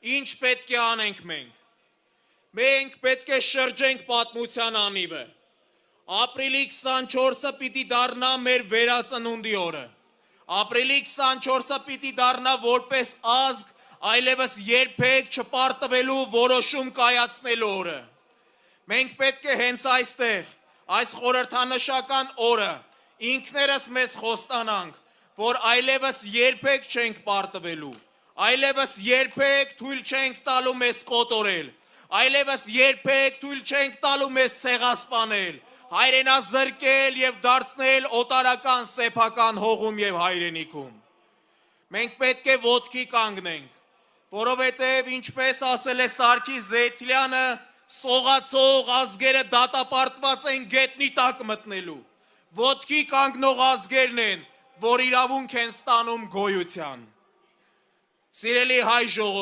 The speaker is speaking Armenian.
ինչ պետք է անենք մենք։ Մենք պետք է շրջենք պատմության անիվը։ Ապրիլի 24-ը պիտի դառնա մեր վերածնունդի օրը։ Ապրիլի 24-ը պիտի դառնա որպես ազգ այլևս երբեք չպարտվելու որոշում կայացնելու օրը։ Մենք պետք է հենց այստեղ, այս խորհրդանշական օրը, ինքներս մեզ խոստանանք, որ այլևս երբեք չենք պարտվելու, այլևս երբեք թույլ չենք տալու մեզ կոտորել, այլևս երբեք թույլ չենք տալու մեզ ցեղասպանել, հայրենազրկել եւ դարձնել օտարական սեփական հողում եւ հայրենիքում։ Մենք պետք է ոտքի կանգնենք, որովհետեւ ինչպես ասել է Սարգիս Զեյթլյանը, սողացող ազգերը դատապարտված են գետնի տակ մտնելու։ Ոտքի կանգնող ազգերն են, որ իրավունք են ստանում գոյության։ Սիրելի հայ ժողովուրդ,